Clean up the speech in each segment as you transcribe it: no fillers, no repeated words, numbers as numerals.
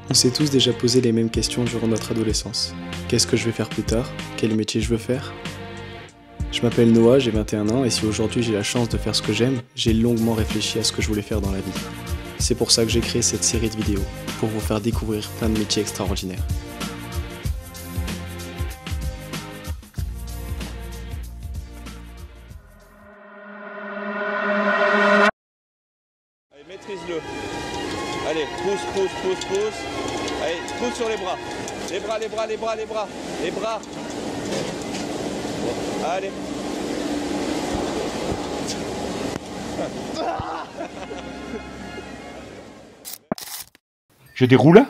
On s'est tous déjà posé les mêmes questions durant notre adolescence. Qu'est-ce que je vais faire plus tard? Quel métier je veux faire? Je m'appelle Noah, j'ai 21 ans et si aujourd'hui j'ai la chance de faire ce que j'aime, j'ai longuement réfléchi à ce que je voulais faire dans la vie. C'est pour ça que j'ai créé cette série de vidéos, pour vous faire découvrir plein de métiers extraordinaires. Allez, maîtrise-le. Allez, pousse, pousse, pousse, pousse. Allez, pousse sur les bras. Les bras, les bras, les bras, les bras. Les bras. Allez. Je déroule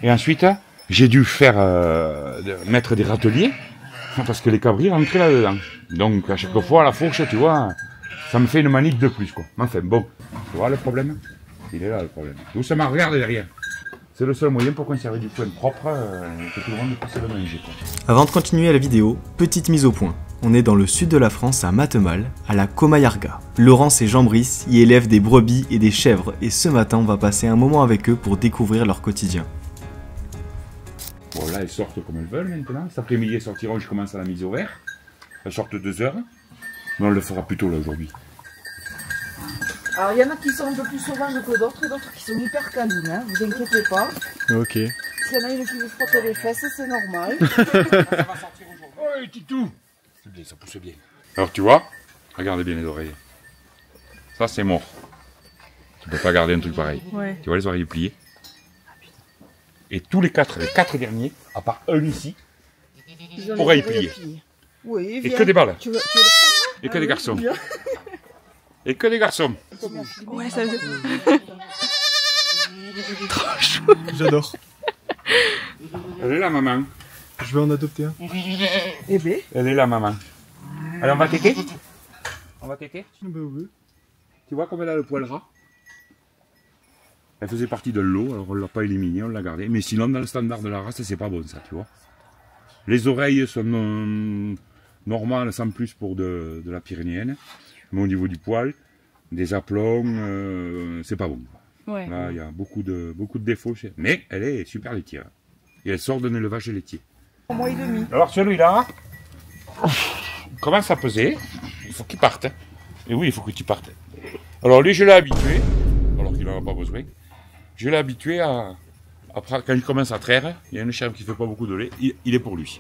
et ensuite j'ai dû faire mettre des râteliers parce que les cabris rentraient là-dedans. Donc à chaque fois à la fourche, tu vois, ça me fait une manip de plus quoi. Enfin bon, tu vois le problème? Il est là le problème. Doucement, regarde derrière. C'est le seul moyen pour conserver du foin propre que tout le monde puisse le manger quoi. Avant de continuer la vidéo, petite mise au point. On est dans le sud de la France, à Matemal, à la Comayarga. Laurence et Jean-Brice y élèvent des brebis et des chèvres et ce matin on va passer un moment avec eux pour découvrir leur quotidien. Bon là elles sortent comme elles veulent maintenant. Cet après-midi elles sortiront, je commence à la mise au vert. Elles sortent 2 heures. Mais on le fera plus tôt là aujourd'hui. Alors il y en a qui sont un peu plus sauvages que d'autres et d'autres qui sont hyper câlines, hein. Vous inquiétez pas. Ok. S'il y en a une qui vous frotte les fesses, c'est normal. Ça va sortir aujourd'hui. Oh Titou! C'est bien, ça pousse bien. Alors tu vois, regardez bien les oreilles. Ça c'est mort. Tu peux pas garder un truc pareil. Ouais. Tu vois les oreilles pliées. Et tous les 4 derniers, à part un ici, oreilles pliées. Oui, Et que des balles. Tu veux le prendre? Et que des garçons. Et que des garçons. Ouais, ça veut. Trop chou. J'adore. Elle est là maman. Je vais en adopter un. Eh ben. Elle est là maman. Allez on va téter. On va téter. Bah oui. Tu vois comme elle a le poil ras? Elle faisait partie de l'eau, alors on ne l'a pas éliminée, on l'a gardée. Mais sinon, dans le standard de la race, c'est pas bon ça, tu vois. Les oreilles sont normales, sans plus pour de la pyrénéenne. Mais au niveau du poil, des aplombs, c'est pas bon. Ouais. Là, il y a beaucoup de défauts. Mais elle est super laitière. Et elle sort d'un élevage laitier. 1 mois et demi. Alors celui-là, commence à peser. Il faut qu'il parte. Et oui, il faut que tu partes. Alors lui, je l'ai habitué, alors qu'il n'en a pas besoin. Je l'ai habitué à quand il commence à traire, il y a une chèvre qui ne fait pas beaucoup de lait, il est pour lui.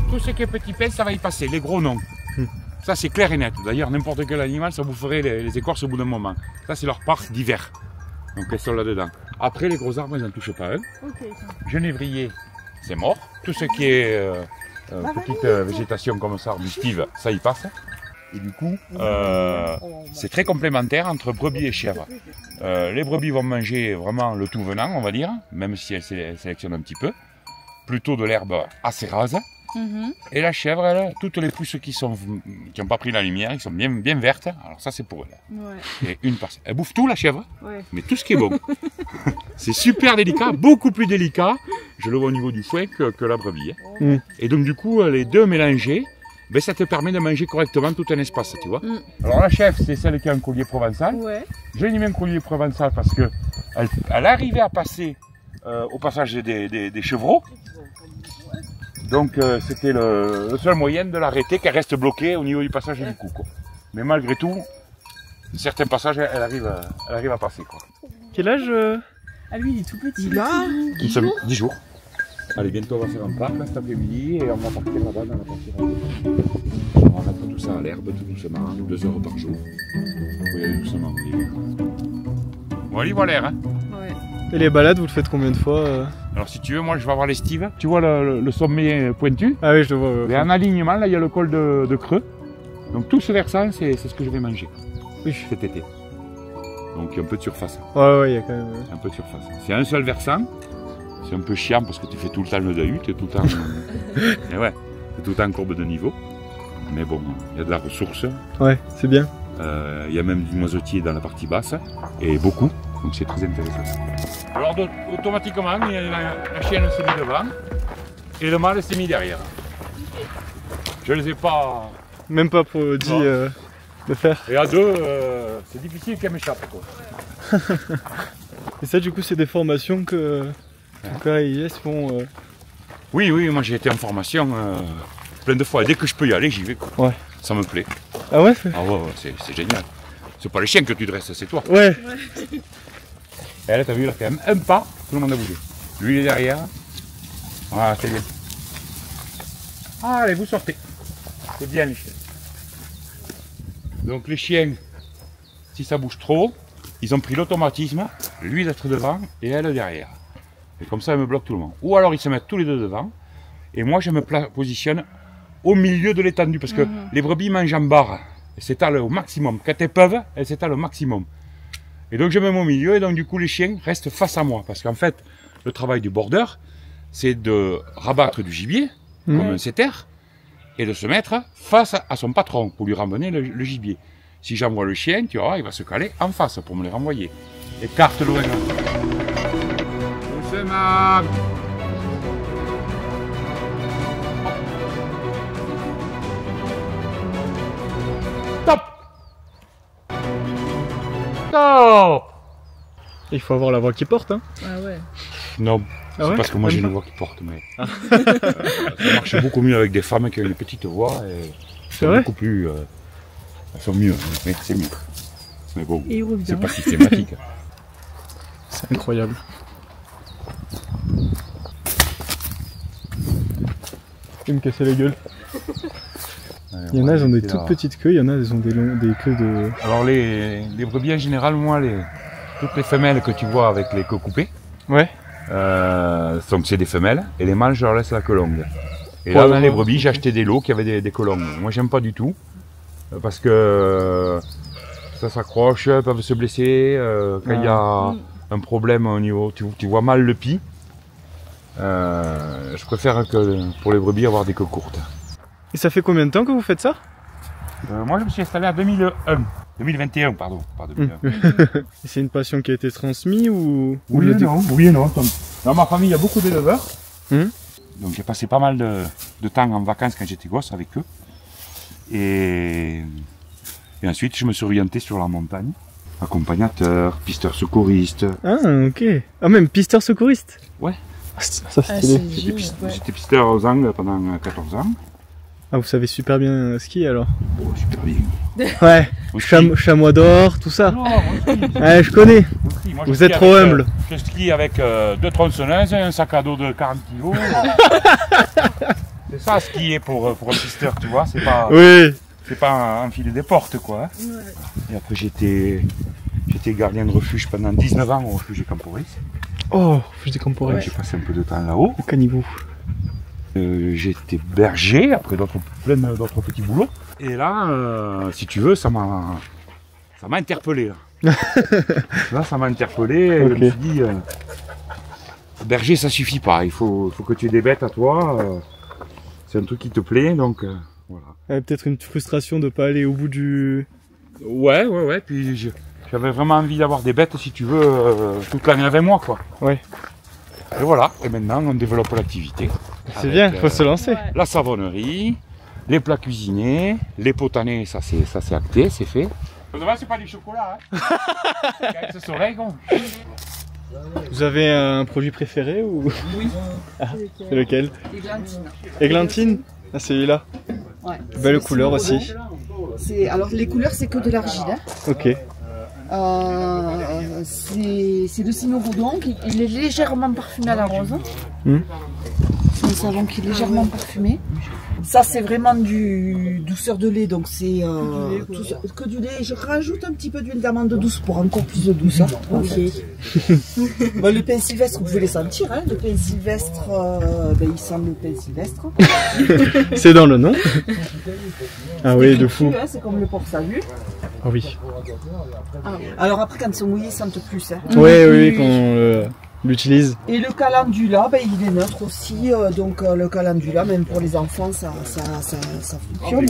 Tout ce qui est petit pet, ça va y passer, les gros non. Ça c'est clair et net. D'ailleurs, n'importe quel animal, ça boufferait les écorces au bout d'un moment. Ça c'est leur part d'hiver. Donc elles sont là-dedans. Après, les gros arbres, ils n'en touchent pas un. Okay. Genévrier, c'est mort. Tout ce qui est petite végétation comme ça, arbustive, ça y passe. Et du coup, c'est très complémentaire entre brebis et chèvres. Les brebis vont manger vraiment le tout venant, on va dire, même si elles sélectionnent un petit peu. Plutôt de l'herbe assez rase. Et la chèvre, elle, toutes les pousses qui n'ont pas pris la lumière, qui sont bien vertes, alors ça c'est pour elle. Ouais. Et une parcelle. Elle bouffe tout la chèvre, ouais. Mais tout ce qui est bon. C'est super délicat, beaucoup plus délicat, je le vois au niveau du foin que la brebis. Hein. Et donc du coup, les deux mélangés, ben, ça te permet de manger correctement tout un espace, tu vois. Alors la chèvre, c'est celle qui a un collier provençal. Ouais. J'ai mis un collier provençal parce que elle arrivait à passer au passage des chevreaux. Donc c'était le seul moyen de l'arrêter, qu'elle reste bloquée au niveau du passage du cou. Quoi. Mais malgré tout, certains passages, elle arrive à passer. Quoi. Quel âge Ah lui, il est tout petit. Là 10 jours. Allez, bientôt on va faire un parc cet après-midi et on va partir là-bas dans la partie. On va mettre tout ça à l'herbe tout doucement, 2 heures par jour. Il faut y aller doucement au début. Bon, allez, voilà l'air. Hein. Et les balades, vous le faites combien de fois Alors si tu veux, moi je vais avoir l'estive. Tu vois le sommet pointu? Ah oui, je le vois. Et en alignement, là il y a le col de creux. Donc tout ce versant, c'est ce que je vais manger cet été. Donc il y a un peu de surface. Ouais, il y a quand même. Un peu de surface. C'est un seul versant. C'est un peu chiant parce que tu fais tout le temps le dahut, tu es tout le temps. Et ouais, tu es tout le temps en courbe de niveau. Mais bon, il y a de la ressource. Ouais, c'est bien. Il y a même du noisetier dans la partie basse. Et beaucoup. Donc c'est très intéressant. Alors automatiquement, la chienne s'est mise devant et le mâle s'est mis derrière. Je les ai pas... Même pas pour dit de faire. Et à deux, c'est difficile qu'elle m'échappe, quoi. Et ça, du coup, c'est des formations que AIS font. Oui, moi j'ai été en formation plein de fois. Et dès que je peux y aller, j'y vais, quoi. Ouais. Ça me plaît. Ah ouais? Ah ouais, c'est génial. C'est pas les chiens que tu dresses, c'est toi. Ouais. Et là, t'as vu, il a fait un pas, tout le monde a bougé. Lui, il est derrière. Voilà, c'est bien. Allez, vous sortez. C'est bien, les chiens. Donc, les chiens, si ça bouge trop, ils ont pris l'automatisme, lui d'être devant et elle derrière. Et comme ça, elle me bloque tout le monde. Ou alors, ils se mettent tous les deux devant. Et moi, je me positionne au milieu de l'étendue. Parce que les brebis mangent en barre. Elles s'étalent au maximum. Quand elles peuvent, elles s'étalent au maximum. Et donc, je me mets au milieu. Et donc, du coup, les chiens restent face à moi. Parce qu'en fait, le travail du border, c'est de rabattre du gibier, comme un setter, et de se mettre face à son patron pour lui ramener le gibier. Si j'envoie le chien, tu vois, il va se caler en face pour me les renvoyer. Écarte loin. Doucement. Stop. Stop. Il faut avoir la voix qui porte, hein. Ah ouais. Non. Ah C'est ouais, parce que moi j'ai une voix qui porte, mais ça marche beaucoup mieux avec des femmes qui ont une petite voix et C'est vrai. beaucoup plus. Elles sont mieux, mais c'est mieux. Mais bon, Et il revient. c'est pas systématique. C'est incroyable. Tu me casser la gueule. Il y en a, ils ont des toutes petites queues, il y en a, ils ont des queues de. Alors les brebis en général, moi, toutes les femelles que tu vois avec les queues coupées, Ouais. donc c'est des femelles, et les mâles, je leur laisse la queue longue. Et là, dans les brebis, j'ai acheté des lots qui avaient des queues longues. Moi, j'aime pas du tout, parce que ça s'accroche, elles peuvent se blesser, quand il y a un problème au niveau, tu vois mal le pis. Je préfère que pour les brebis avoir des queues courtes. Et ça fait combien de temps que vous faites ça? Moi, je me suis installé en 2021, pardon, pas 2001. C'est une passion qui a été transmise ou Oui et non. Dans ma famille, il y a beaucoup d'éleveurs. Hum. Donc j'ai passé pas mal de temps en vacances quand j'étais gosse avec eux. Et ensuite, je me suis orienté sur la montagne. Accompagnateur, pisteur secouriste. Ah, ok. Ah, même pisteur secouriste? Ouais. Ah, ça, c'est stylé. J'étais pisteur aux Angles pendant 14 ans. Ah, vous savez super bien skier alors? Oh, super bien. Ouais. Chamois d'or, tout ça. Non, moi, je skie. Ouais, je connais. Moi, Vous skie êtes trop humble. Je skie avec 2 tronçonneuses, un sac à dos de 40 kg. C'est ça skier pour un pisteur, tu vois. C'est pas, Oui. c'est pas enfiler des portes, quoi. Hein. Et après, j'étais gardien de refuge pendant 19 ans au refuge de Camporis. Oh, je décomporais. J'ai passé un peu de temps là-haut. Le caniveau. J'étais berger, après plein d'autres petits boulots. Et là, si tu veux, ça m'a interpellé. Là, ça m'a interpellé. Et je me suis dit, berger, ça suffit pas. Il faut que tu aies des bêtes à toi. C'est un truc qui te plaît, donc voilà. Peut-être une frustration de pas aller au bout du. Ouais. Puis j'avais vraiment envie d'avoir des bêtes, si tu veux, toute l'année avec moi, quoi. Ouais. Et voilà. Et maintenant, on développe l'activité. C'est bien, faut se lancer. La savonnerie, les plats cuisinés, les potanés, ça c'est acté, c'est fait. C'est pas du chocolat, hein. Avec ce soleil, quoi. Vous avez un produit préféré ou? Oui. Ah, c'est lequel? Églantine. Églantine? Ah, celui-là. Ouais. Belle couleur aussi. Alors les couleurs c'est que de l'argile. Hein. Ok. C'est de cynorhodon, il est légèrement parfumé à la rose. C'est un savon qui est légèrement parfumé. Ça c'est vraiment du douceur de lait, donc c'est que du lait. Je rajoute un petit peu d'huile d'amande douce pour encore plus de douceur. Okay. Le pain sylvestre, vous pouvez les sentir. Hein. Le pain sylvestre, il sent le pain sylvestre. C'est dans le nom. Ah oui, de fou. Hein, c'est comme le porc salut. Ah oui. Alors après, quand ils sont mouillés, ils sentent plus. Hein. Oui, quand on l'utilise. Et le calendula, il est neutre aussi. Donc le calendula, même pour les enfants, ça fonctionne.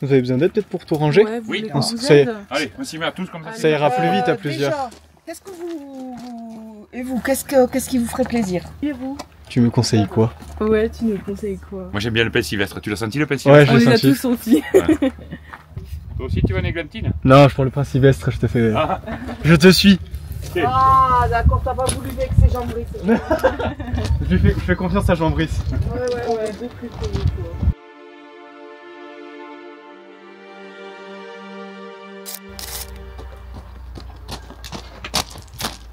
Vous avez besoin d'aide peut-être pour tout ranger? Ouais, oui. Allez, on s'y met à tous comme ça. Ça ira plus vite à plusieurs. Déjà, Qu'est-ce que vous... Et vous, qu'est-ce qui vous ferait plaisir? Et vous? Tu me conseilles quoi? Ouais, tu nous conseilles quoi? Moi j'aime bien le pain sylvestre. Tu l'as senti le pain sylvestre? Ouais, On je les l'ai a senti. tous sentis. Toi aussi tu vas à Néglantine? Non, je prends le pain sylvestre, je te fais... Je te suis. Ah, d'accord, t'as pas voulu vexer Jean-Brice. Je fais confiance à Jean-Brice. Ouais.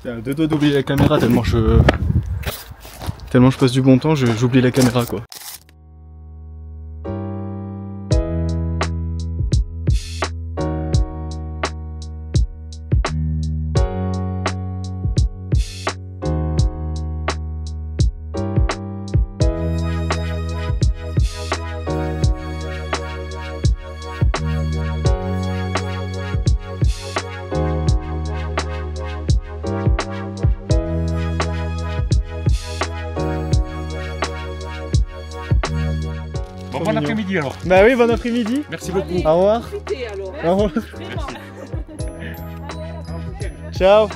Tiens, deux doigts d'oublier la caméra tellement je passe du bon temps, j'oublie la caméra quoi. Bon après-midi alors. Bah oui, bon après-midi. Merci beaucoup. Au revoir. Profitez alors. Au revoir. Merci. Ciao.